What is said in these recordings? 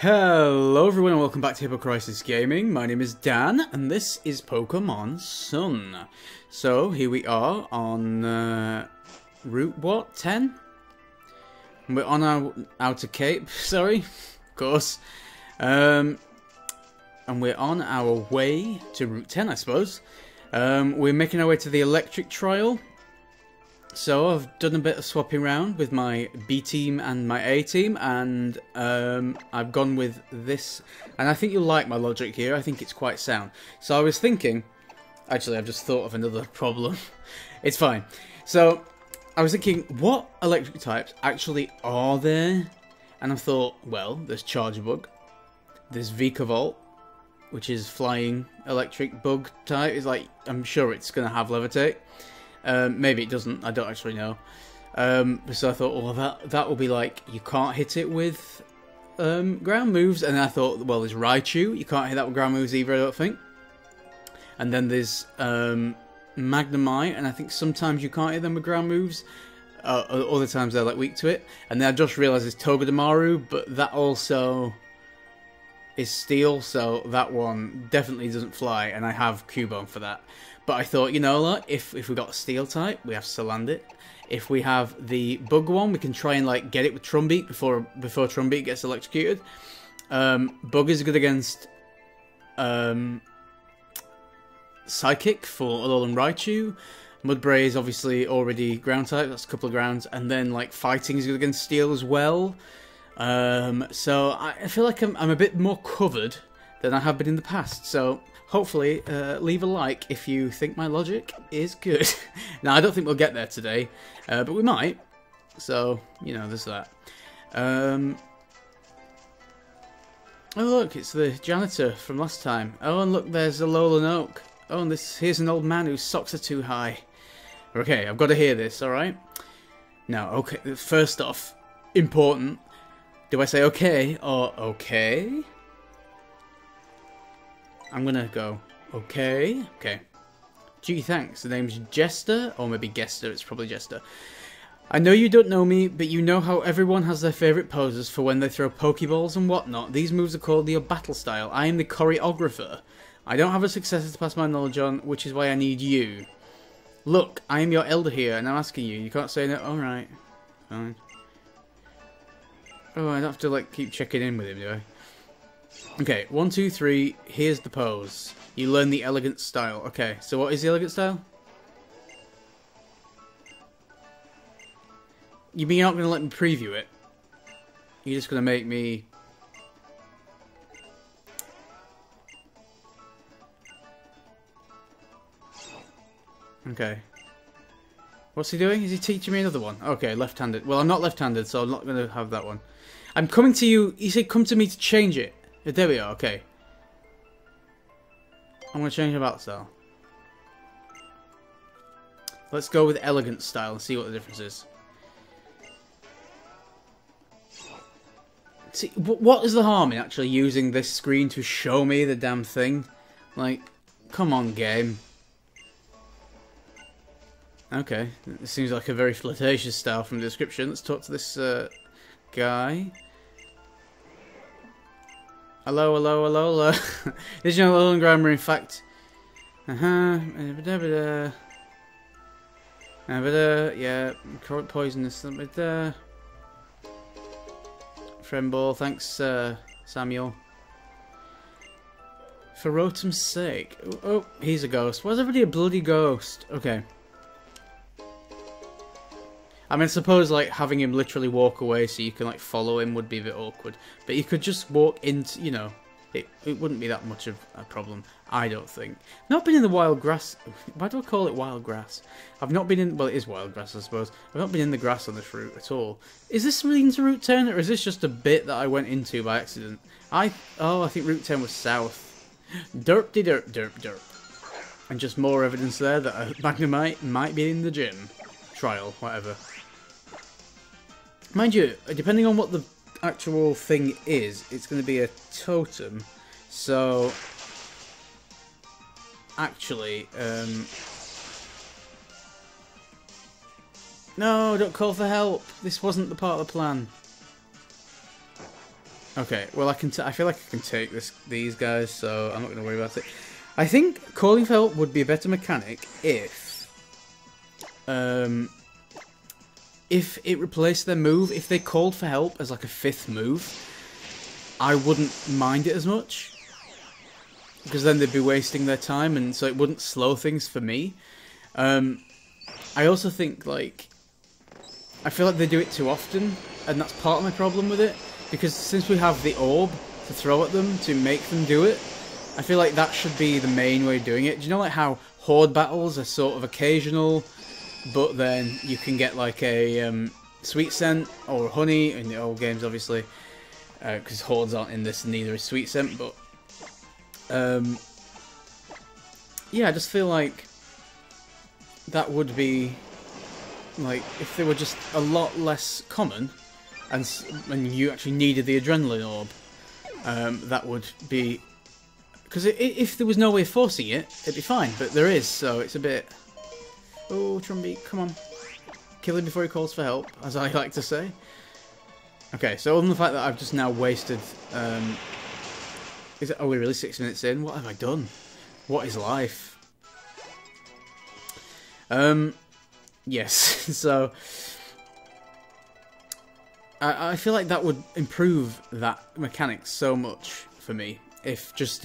Hello everyone and welcome back to HippoCrisis Gaming. My name is Dan and this is Pokemon Sun. So here we are on Route what? 10? We're on our Outer Cape, sorry, of course. And we're on our way to Route 10, I suppose. We're making our way to the electric trial. So I've done a bit of swapping around with my B team and my A team, and I've gone with this, and I think you'll like my logic here. I think it's quite sound. So I was thinking, actually I've just thought of another problem. It's fine. So I was thinking, what electric types actually are there? And I thought, well, there's Charjabug, there's Vikavolt, which is flying electric bug type. It's like, I'm sure it's going to have Levitate. Maybe it doesn't, I don't actually know. So I thought, well, that will be like, you can't hit it with ground moves. And then I thought, well, there's Raichu, you can't hit that with ground moves either, I don't think. And then there's Magnemite, and I think sometimes you can't hit them with ground moves. Other times they're like weak to it. And then I just realised there's Togedemaru, but that also is steel, so that one definitely doesn't fly, and I have Cubone for that. But I thought, you know what, if we got a steel type, we have Salandit. If we have the bug one, we can try and like get it with Trumbeak before Trumbeak gets electrocuted. Bug is good against Psychic for Alolan Raichu. Mudbray is obviously already ground type, that's a couple of grounds, and then like fighting is good against steel as well. So I feel like I'm a bit more covered than I have been in the past, so hopefully leave a like if you think my logic is good. Now, I don't think we'll get there today, but we might, so, you know, there's that. Oh look, it's the janitor from last time. Oh, and look, there's a Alolan Oak. Oh, and here's an old man whose socks are too high. Okay, I've got to hear this, alright? Now, okay, first off, important. Do I say okay or okay? I'm gonna go okay. Okay. Gee, thanks. The name's Jester, or maybe Gester. It's probably Jester. I know you don't know me, but you know how everyone has their favourite poses for when they throw Pokeballs and whatnot. These moves are called your battle style. I am the choreographer. I don't have a successor to pass my knowledge on, which is why I need you. Look, I am your elder here, and I'm asking you. You can't say no. All right, fine. Oh, I don't have to like keep checking in with him, do I? Okay, 1, 2, 3. Here's the pose. You learn the elegant style. Okay, so what is the elegant style? You mean you're not going to let me preview it? You're just going to make me... Okay. What's he doing? Is he teaching me another one? Okay, left-handed. Well, I'm not left-handed, so I'm not going to have that one. I'm coming to you. You said come to me to change it. There we are, okay. I'm going to change my battle style. Let's go with elegant style and see what the difference is. See, what is the harm in actually using this screen to show me the damn thing? Like, come on, game. Okay, it seems like a very flirtatious style from the description. Let's talk to this guy. Hello, hello, hello, hello. Did you know Alolan grammar, in fact? Yeah, poisonous. Friend ball, thanks, Samuel. For Rotom's sake. Oh, he's a ghost. Why is everybody a bloody ghost? Okay. I mean, I suppose, like, having him literally walk away so you can, like, follow him would be a bit awkward. But you could just walk into, you know, it wouldn't be that much of a problem, I don't think. Not been in the wild grass. Why do I call it wild grass? I've not been in, well, it is wild grass, I suppose. I've not been in the grass on this route at all. Is this leading to Route 10, or is this just a bit that I went into by accident? I think Route 10 was south. Derp-de-derp, derp-derp. And just more evidence there that a Magnemite might be in the gym. Trial, whatever. Mind you, depending on what the actual thing is, it's going to be a totem. So, actually, no, don't call for help. This wasn't the part of the plan. Okay, well I feel like I can take these guys, so I'm not going to worry about it. I think calling for help would be a better mechanic if it replaced their move. If they called for help as like a 5th move, I wouldn't mind it as much, because then they'd be wasting their time, and so it wouldn't slow things for me. I also think, like, I feel like they do it too often, and that's part of my problem with it, because since we have the orb to throw at them to make them do it, I feel like that should be the main way of doing it. Do you know like how horde battles are sort of occasional, but then you can get like a sweet scent or honey in the old games, obviously, because hordes aren't in this, and neither is sweet scent, but yeah, I just feel like that would be, like, if they were just a lot less common, and you actually needed the adrenaline orb, that would be, because if there was no way of forcing it, it'd be fine, but there is, so it's a bit, oh, Trumby, come on, kill him before he calls for help, as I like to say. Okay, so other than the fact that I've just now wasted, are we really 6 minutes in? What have I done? What is life? Yes, so I feel like that would improve that mechanic so much for me if just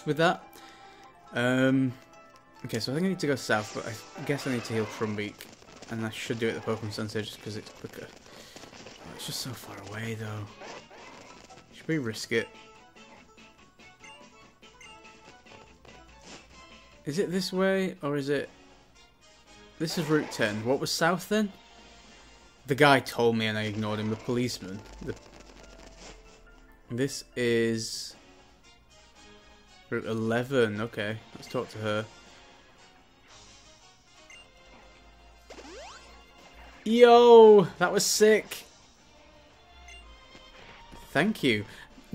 with that. Okay, so I think I need to go south, but I guess I need to heal Trumbeak, and I should do it at the Pokemon Center just because it's quicker. Oh, it's just so far away though. Should we risk it? Is it this way, or is it... This is Route 10. What was south then? The guy told me and I ignored him. The policeman. This is... Route 11. Okay, let's talk to her. Yo! That was sick! Thank you.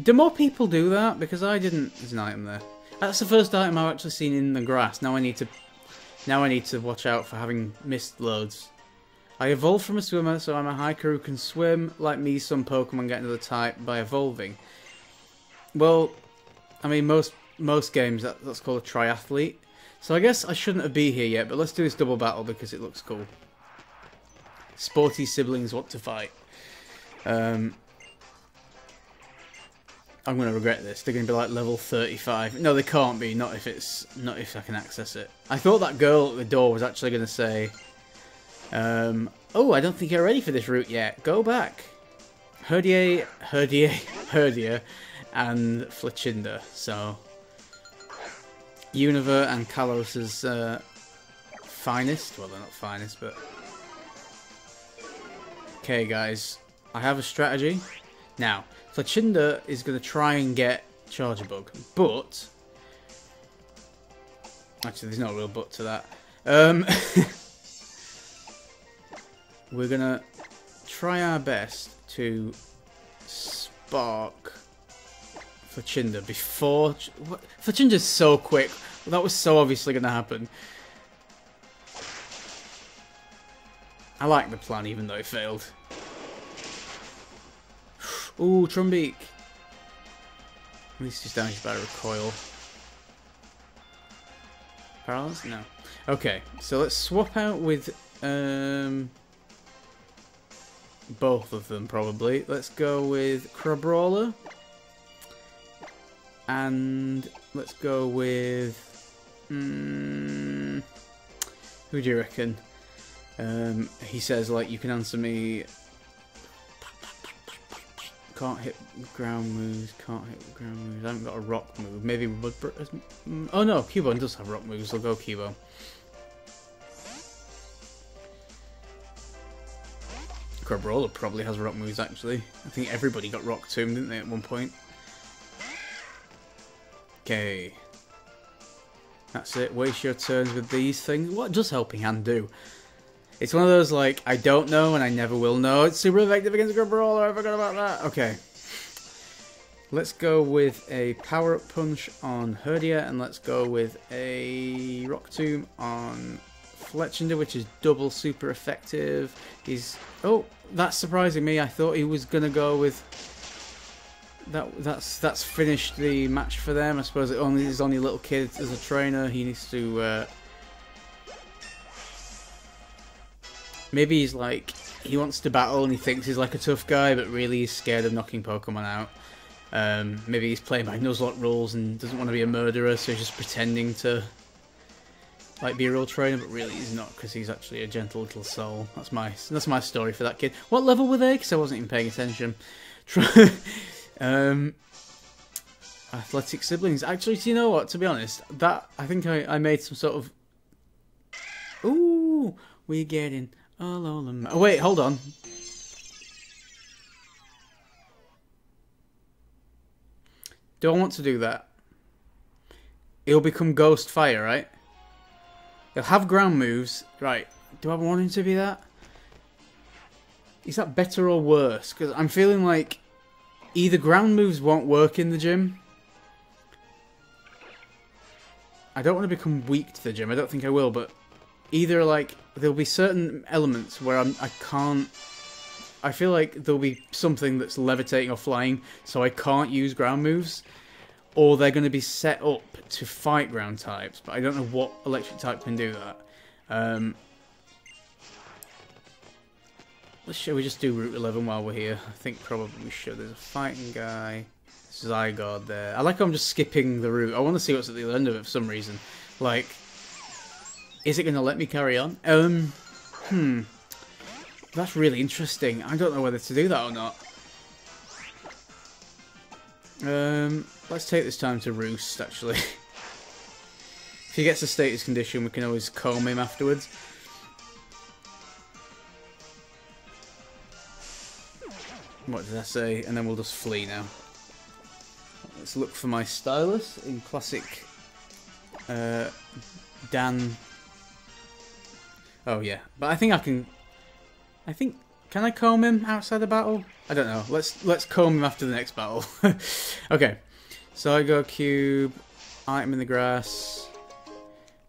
Do more people do that? Because I didn't... There's an item there. That's the first item I've actually seen in the grass. Now I need to watch out for having missed loads. I evolved from a swimmer, so I'm a hiker who can swim. Like me, some Pokemon get into the type by evolving. Well, I mean, most games, that's called a triathlete. So I guess I shouldn't be here yet, but let's do this double battle because it looks cool. Sporty siblings want to fight. I'm going to regret this. They're going to be like level 35. No, they can't be. Not if I can access it. I thought that girl at the door was actually going to say, oh, I don't think you're ready for this route yet. Go back. Herdier, and Fletchinder. So, Unova and Kalos's finest. Well, they're not finest, but... Okay, guys. I have a strategy. Now, Fletchinder is going to try and get Charger Bug, but... Actually, there's no real but to that. We're going to try our best to spark Fletchinder before... Fletchinder's so quick. That was so obviously going to happen. I like the plan, even though it failed. Ooh, Trumbeak. At least he's damaged by recoil. Paralyzed? No. Okay, so let's swap out with both of them, probably. Let's go with Crabrawler. And let's go with... who do you reckon? He says, like, you can answer me... Can't hit ground moves, can't hit ground moves. I haven't got a rock move. Maybe oh no, Cubone does have rock moves. I'll go Cubone. Crabrawler probably has rock moves, actually. I think everybody got Rock Tomb, didn't they, at one point? Okay. That's it. Waste your turns with these things. What does Helping Hand do? It's one of those, like, I don't know and I never will know. It's super effective against Crabrawler. I forgot about that. Okay. Let's go with a Power-Up Punch on Herdier, and let's go with a Rock Tomb on Fletchinder, which is double super effective. He's... Oh, that's surprising me. I thought he was going to go with that's finished the match for them. I suppose there's only a little kid as a trainer. He needs to maybe he's like he wants to battle and he thinks he's like a tough guy, but really he's scared of knocking Pokemon out. Maybe he's playing by Nuzlocke rules and doesn't want to be a murderer, so he's just pretending to like be a real trainer, but really he's not because he's actually a gentle little soul. That's my story for that kid. What level were they? Because I wasn't even paying attention. Athletic siblings. Actually, do you know what? To be honest, that I think I made some sort of. Ooh, we're getting all over. Oh wait, hold on. Do I want to do that? It'll become Ghost Fire, right? He'll have ground moves, right? Do I want him to be that? Is that better or worse? Because I'm feeling like either ground moves won't work in the gym. I don't want to become weak to the gym. I don't think I will, but either like there'll be certain elements where I can't. I feel like there'll be something that's levitating or flying, so I can't use ground moves, or they're going to be set up to fight ground types. But I don't know what electric type can do that. Shall we just do Route 11 while we're here? I think probably we should. There's a fighting guy. Zygarde there. I like how I'm just skipping the route. I want to see what's at the end of it for some reason. Like, is it going to let me carry on? That's really interesting. I don't know whether to do that or not. Let's take this time to roost, actually. If he gets a status condition, we can always comb him afterwards. What did I say? And then we'll just flee now. Let's look for my stylus in classic Dan. Oh yeah, but I think I can. Can I comb him outside the battle? I don't know. Let's comb him after the next battle. Okay, so I go cube, item in the grass.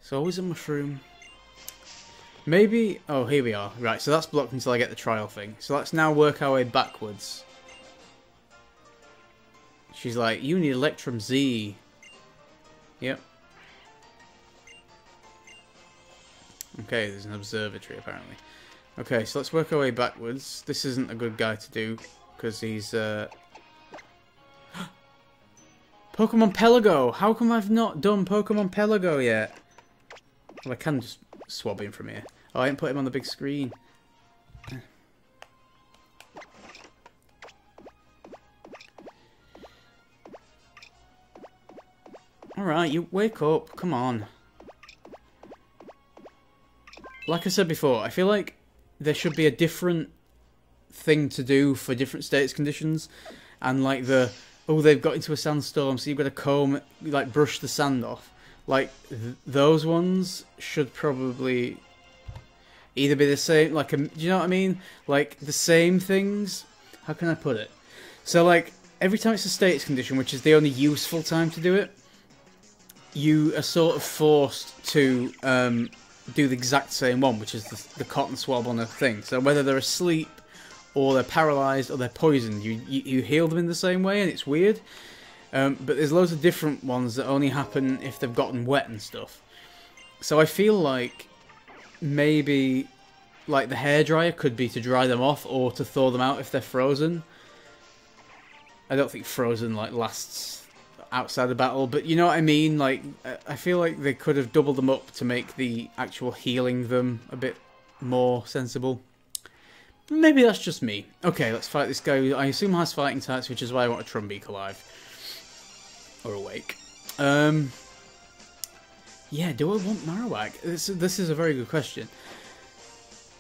It's always a mushroom. Maybe. Oh, here we are. Right, so that's blocked until I get the trial thing. So let's now work our way backwards. She's like, you need Electrum Z. Yep. Okay, there's an observatory apparently. Okay, so let's work our way backwards. This isn't a good guy to do because he's Pokemon Pelago. How come I've not done Pokemon Pelago yet? Well, I can just swab him from here. Oh, I didn't put him on the big screen. Alright, you wake up. Come on. Like I said before, I feel like there should be a different thing to do for different status conditions. And like oh, they've got into a sandstorm, so you've got to comb, like brush the sand off. Like, those ones should probably either be the same, like, do you know what I mean? Like, the same things? How can I put it? So, like, every time it's a status condition, which is the only useful time to do it, you are sort of forced to do the exact same one, which is the cotton swab on a thing. So whether they're asleep, or they're paralysed, or they're poisoned, you heal them in the same way, and it's weird. But there's loads of different ones that only happen if they've gotten wet and stuff. So I feel like maybe like the hairdryer could be to dry them off or to thaw them out if they're frozen. I don't think frozen like lasts outside the battle, but you know what I mean? Like, I feel like they could have doubled them up to make the actual healing them a bit more sensible. Maybe that's just me. Okay, let's fight this guy who I assume has fighting types, which is why I want a Trumbeak alive. Or awake. Yeah, do I want Marowak? This is a very good question.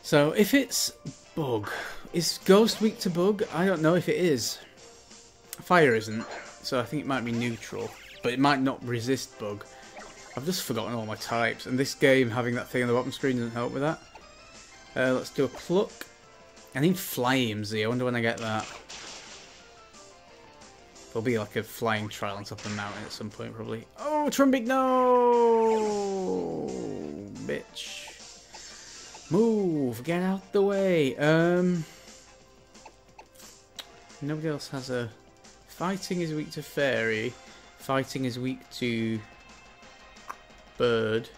So, if it's Bug, is Ghost weak to Bug? I don't know if it is. Fire isn't, so I think it might be neutral. But it might not resist Bug. I've just forgotten all my types, and this game having that thing on the bottom screen doesn't help with that. Let's do a Pluck. I need Flames Z, I wonder when I get that. There'll be like a flying trial on top of the mountain at some point, probably. Oh, Trumbeak, no! Bitch. Move, get out the way. Nobody else has a Fighting is weak to fairy. Fighting is weak to bird.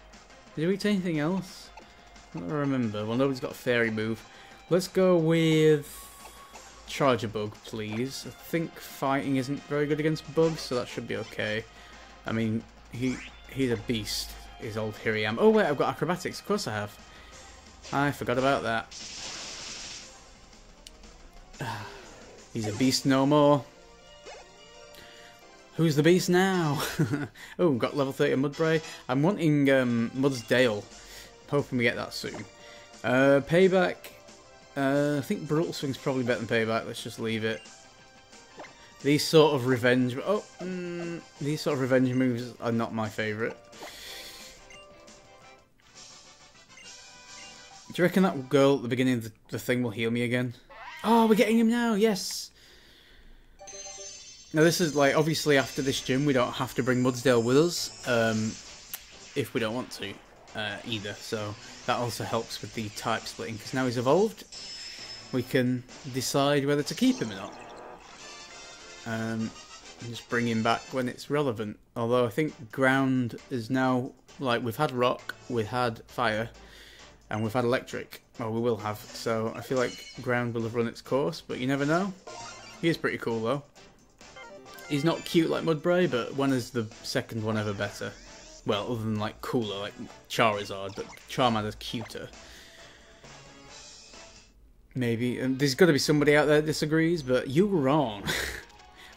Is it weak to anything else? I don't remember. Well, nobody's got a fairy move. Let's go with Charger Bug, please. I think fighting isn't very good against bugs, so that should be okay. I mean, he's a beast, is old Here I Am. Oh wait, I've got acrobatics. Of course I have. I forgot about that. He's a beast no more. Who's the beast now? Oh, got level 30 Mudbray. I'm wanting Mudsdale. Hoping we get that soon. Payback. I think Brutal Swing's probably better than Payback. Let's just leave it. These sort of revenge. These sort of revenge moves are not my favourite. Do you reckon that girl at the beginning of the thing will heal me again? Oh, we're getting him now. Yes. Now this is like obviously after this gym we don't have to bring Mudsdale with us if we don't want to either. So that also helps with the type splitting because now he's evolved. We can decide whether to keep him or not. And just bring him back when it's relevant. Although I think ground is now, like, we've had rock, we've had fire, and we've had electric. Well, we will have. So I feel like ground will have run its course, but you never know. He is pretty cool though. He's not cute like Mudbray, but when is the second one ever better? Well, other than like cooler, like Charizard, but Charmander's cuter. Maybe. And there's got to be somebody out there that disagrees, but you were wrong.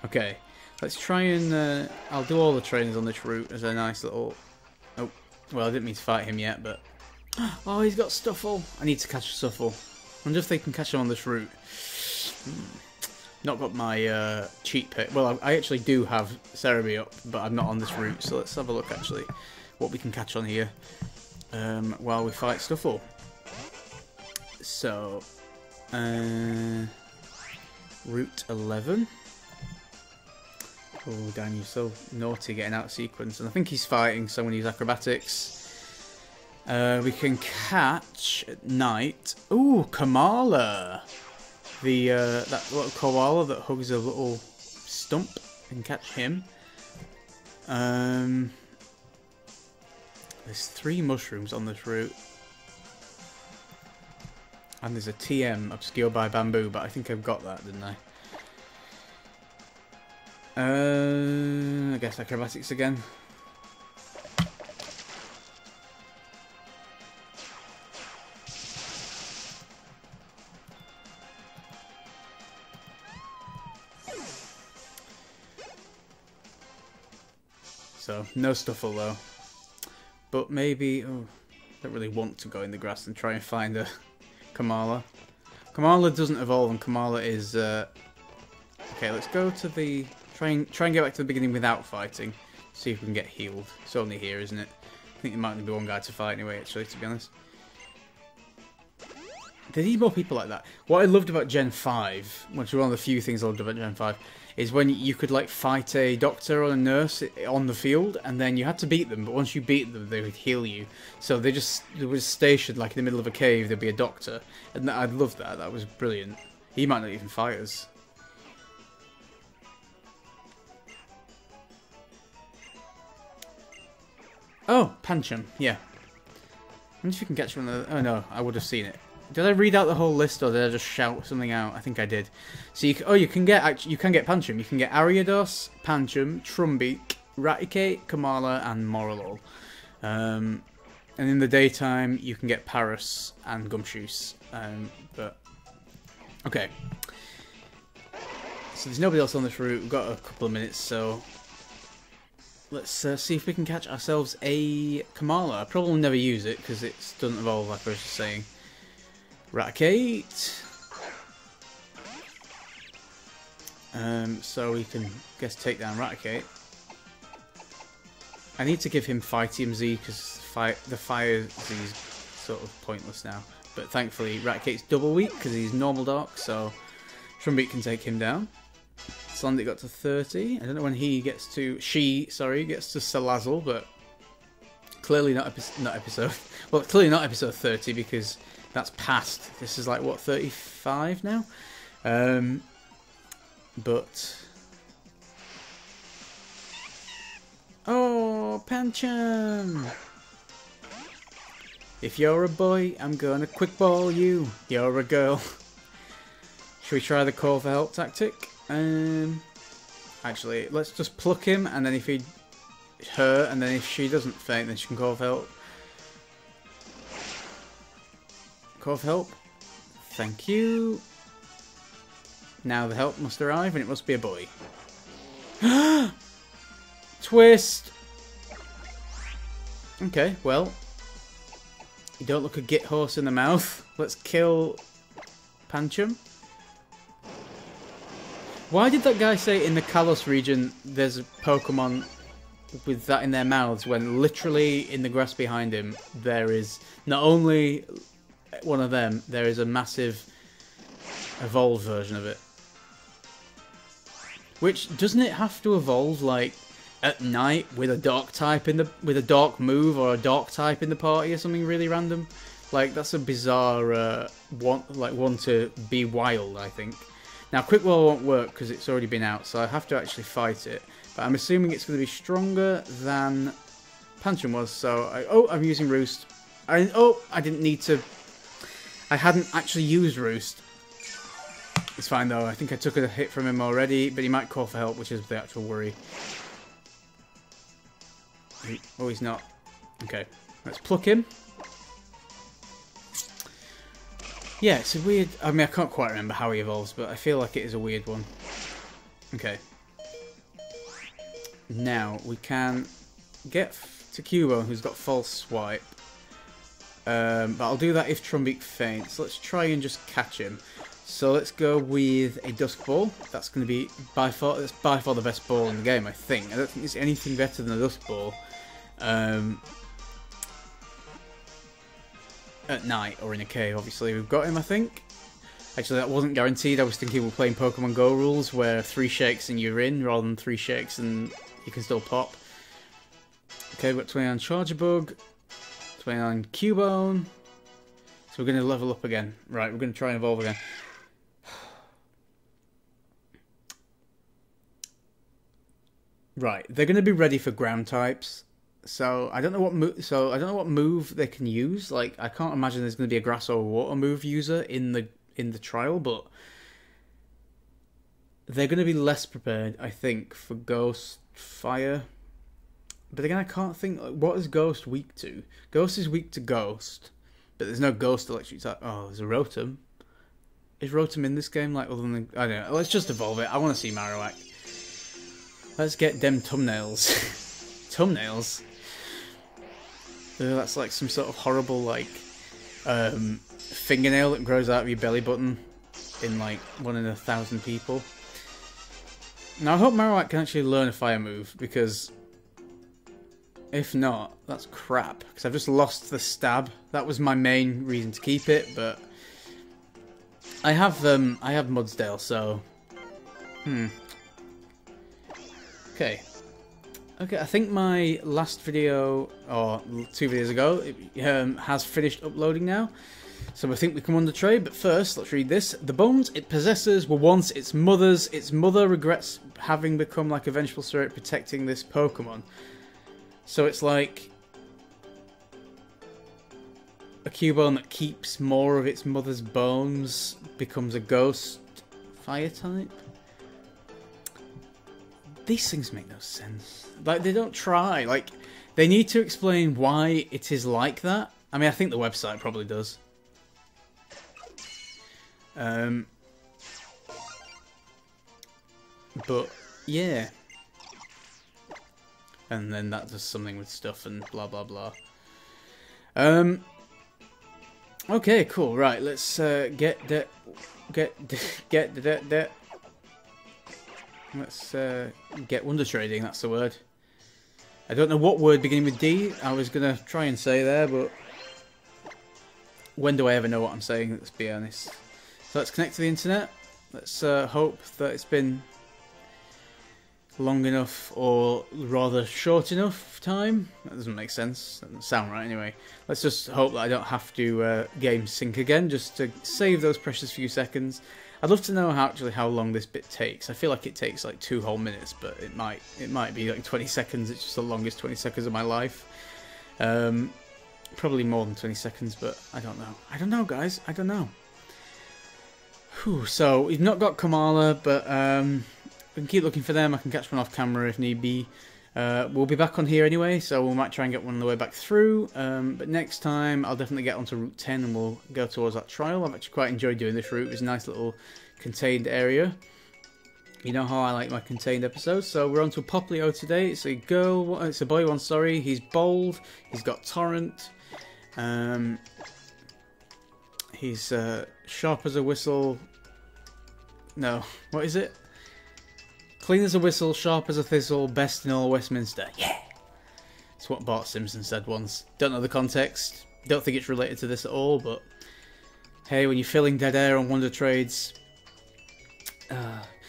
Okay, let's try and... I'll do all the trainers on this route as a nice little... Oh, well, I didn't mean to fight him yet, but... Oh, he's got Stuffle. I need to catch a Stuffle. I wonder if they can catch him on this route. Not got my cheat pick. Well, I actually do have Cerebi up, but I'm not on this route, so let's have a look, actually, what we can catch on here while we fight Stuffle. So... Route 11. Oh, Dan, you're so naughty getting out of sequence. And I think he's fighting, so I'm going to use acrobatics. We can catch at night. Ooh, Kamala! The that little koala that hugs a little stump. We can catch him. There's 3 mushrooms on this route. And there's a TM, obscured by bamboo, but I think I've got that, didn't I? I guess acrobatics again. So, no Stuffle though. But maybe... Oh, I don't really want to go in the grass and try and find a... Kamala. Kamala doesn't evolve, and Kamala is. Okay, let's go to the try and get back to the beginning without fighting. See if we can get healed. It's only here, isn't it? I think there might only be one guy to fight anyway. Actually, to be honest, they need more people like that. What I loved about Gen 5, which was one of the few things I loved about Gen 5, is when you could like fight a doctor or a nurse on the field, and then you had to beat them. But once you beat them, they would heal you. So they was stationed like in the middle of a cave. There'd be a doctor, and I loved that. That was brilliant. He might not even fight us. Oh, Pancham, yeah. I wonder if you can catch one of the... Oh no, I would have seen it. Did I read out the whole list, or did I just shout something out? I think I did. So you can get Pancham. You can get Ariados, Pancham, Trumbeak, Raticate, Kamala, and Moralol. And in the daytime, you can get Paras and Gumshoos. But okay. So there's nobody else on this route. We've got a couple of minutes, so let's see if we can catch ourselves a Kamala. I probably never use it because it doesn't evolve, like I was just saying. Raticate. So we can, guess, take down Raticate. I need to give him Fightium Z because the Fire Z is sort of pointless now. But thankfully, Raticate's double weak because he's normal dark, so Trumbeak can take him down. Slandic got to 30. I don't know when he gets to... gets to Salazzle, but clearly not episode... Well, clearly not episode 30 because that's past. This is like, what, 35 now? But Pancham! If you're a boy, I'm gonna quick ball you. You're a girl. Should we try the call for help tactic? Actually, let's just pluck him, and then if he... her, and then if she doesn't faint, then she can call for help. Call for help. Thank you. Now the help must arrive, and it must be a boy. Twist! Okay, well... you don't look a git horse in the mouth. Let's kill Pancham. Why did that guy say in the Kalos region there's a Pokemon with that in their mouths when literally in the grass behind him there is not only one of them, there is a massive evolved version of it. Which, doesn't it have to evolve like at night with a dark type in the with a dark move or a dark type in the party or something really random? Like, that's a bizarre one to be wild, I think. Now Quick Ball won't work because it's already been out, so I have to actually fight it. But I'm assuming it's going to be stronger than Pancham was, so I'm using Roost. I didn't need to. I hadn't actually used Roost. It's fine though, I think I took a hit from him already, but he might call for help, which is the actual worry. Oh, he's not. Okay, let's pluck him. Yeah, it's a weird... I mean, I can't quite remember how he evolves, but I feel like it is a weird one. Okay. Now, we can get to Cubone, who's got False Swipe. But I'll do that if Trumbeak faints. Let's try and just catch him. So let's go with a Dusk Ball. That's going to be by far the best ball in the game, I think. I don't think there's anything better than a Dusk Ball. At night or in a cave, obviously. We've got him, I think. Actually, that wasn't guaranteed. I was thinking we're playing Pokemon Go rules where 3 shakes and you're in, rather than 3 shakes and you can still pop. Okay, we've got 29 Charger Bug, 29 Cubone. So we're going to level up again. Right, we're going to try and evolve again. Right, they're going to be ready for ground types. So I don't know what move they can use. Like, I can't imagine there's going to be a grass or water move user in the trial, but they're going to be less prepared, I think, for Ghost, Fire. But again, I can't think, what is Ghost weak to? Ghost is weak to Ghost, but there's no Ghost electric type. Oh, there's a Rotom. Is Rotom in this game? Like, other than I don't know. Let's just evolve it. I want to see Marowak. Let's get them thumbnails. Thumbnails. That's like some sort of horrible, like, fingernail that grows out of your belly button in, like, 1 in 1,000 people. Now, I hope Marowak can actually learn a fire move, because if not, that's crap. Because I've just lost the stab. That was my main reason to keep it, but I have Mudsdale, so... Okay. Okay, I think my last video, or 2 videos ago, has finished uploading now. So I think we come on the trade, but first, let's read this. The bones it possesses were once its mother's. Its mother regrets having become like a vengeful spirit protecting this Pokemon. So it's like a Cubone that keeps more of its mother's bones becomes a ghost fire type. These things make no sense. Like, they don't try. Like, they need to explain why it is like that. I mean, I think the website probably does. But, yeah. And then that does something with stuff and blah, blah, blah. Okay, cool. Right, let's get Let's get Wonder Trading, that's the word. I don't know what word beginning with D I was going to try and say there, but when do I ever know what I'm saying, let's be honest. So let's connect to the internet. Let's hope that it's been long enough, or rather short enough time. That doesn't make sense. That doesn't sound right anyway. Let's just hope that I don't have to game sync again, just to save those precious few seconds. I'd love to know how long this bit takes. I feel like it takes like 2 whole minutes, but it might be like 20 seconds. It's just the longest 20 seconds of my life. Probably more than 20 seconds, but I don't know. I don't know, guys. I don't know. Whew, so we've not got Kamala, but we can keep looking for them. I can catch one off camera if need be. We'll be back on here anyway, so we might try and get one on the way back through. But next time, I'll definitely get onto Route 10 and we'll go towards that trial. I've actually quite enjoyed doing this route. It's a nice little contained area. You know how I like my contained episodes. So we're on to Poplio today. It's a girl. It's a boy one, sorry. He's bold. He's got Torrent. He's sharp as a whistle. No, what is it? Clean as a whistle, sharp as a thistle, best in all Westminster. Yeah! That's what Bart Simpson said once. Don't know the context. Don't think it's related to this at all, but hey, when you're filling dead air on Wonder Trades...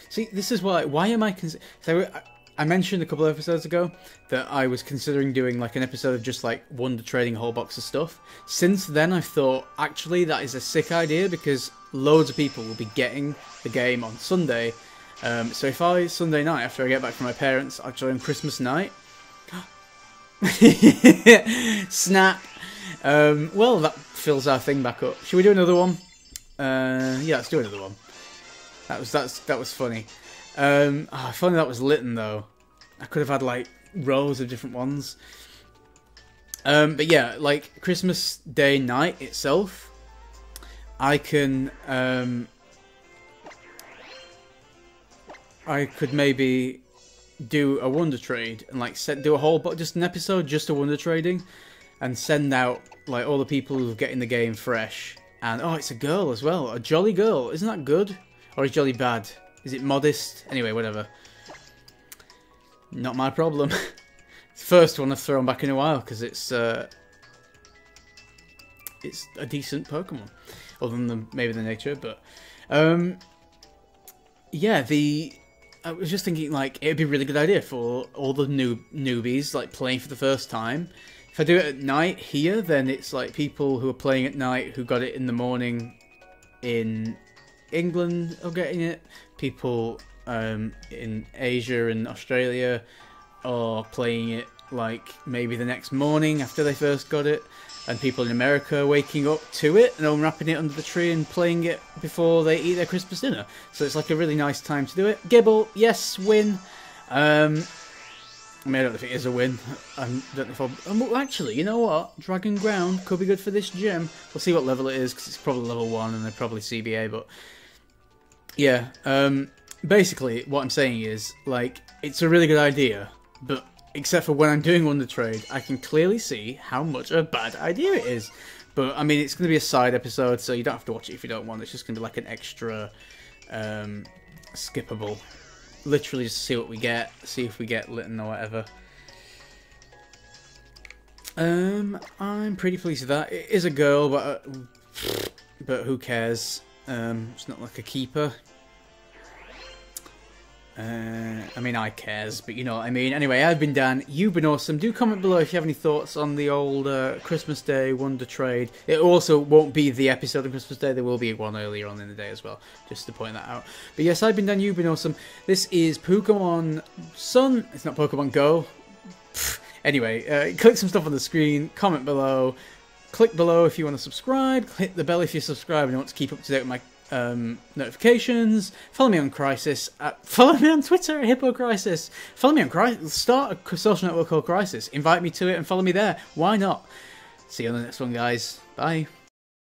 see, this is why am I... So I mentioned a couple of episodes ago that I was considering doing like an episode of just like Wonder Trading a whole box of stuff. Since then, I've thought, actually, that is a sick idea because loads of people will be getting the game on Sunday. So if Sunday night, after I get back from my parents, actually on Christmas night... Snap! Well, that fills our thing back up. Should we do another one? Yeah, let's do another one. That was funny. If only that was Lytton, though. I could have had, like, rows of different ones. But yeah, like, Christmas Day night itself, I can... I could maybe do a Wonder Trade and like do a whole, just an episode just a Wonder Trading, and send out like all the people who are getting the game fresh. And oh, it's a girl as well, a jolly girl. Isn't that good? Or is jolly bad? Is it modest? Anyway, whatever. Not my problem. First one I've thrown back in a while because it's a decent Pokemon, other than maybe the nature. But yeah, I was just thinking, like, it'd be a really good idea for all the newbies, like, playing for the first time. If I do it at night here, then it's, like, people who are playing at night who got it in the morning in England are getting it. People in Asia and Australia are playing it, like, maybe the next morning after they first got it. And people in America are waking up to it and unwrapping it under the tree and playing it before they eat their Christmas dinner. So it's like a really nice time to do it. Gibble, yes, win. I mean, I don't know if it is a win. I don't know if I'll... actually, you know what? Dragon Ground could be good for this gym. We'll see what level it is, because it's probably level 1 and they're probably CBA, but... yeah, basically, what I'm saying is, like, it's a really good idea, but... except for when I'm doing Wonder Trade, I can clearly see how much of a bad idea it is. But, I mean, it's going to be a side episode, so you don't have to watch it if you don't want. It's just going to be like an extra skippable. Literally just see what we get. See if we get Lytton or whatever. I'm pretty pleased with that. It is a girl, but who cares? It's not like a keeper. I mean, I cares, but you know what I mean. Anyway, I've been Dan. You've been awesome. Do comment below if you have any thoughts on the old Christmas Day Wonder Trade. It also won't be the episode of Christmas Day. There will be one earlier on in the day as well, just to point that out. But yes, I've been Dan. You've been awesome. This is Pokemon Sun. It's not Pokemon Go. Anyway, click some stuff on the screen. Comment below. Click below if you want to subscribe. Hit the bell if you subscribe and you want to keep up to date with my notifications. Follow me on Crisis. Follow me on Twitter at HippoCrisis. Follow me on Crisis. Start a social network called Crisis. Invite me to it and follow me there. Why not? See you on the next one, guys. Bye.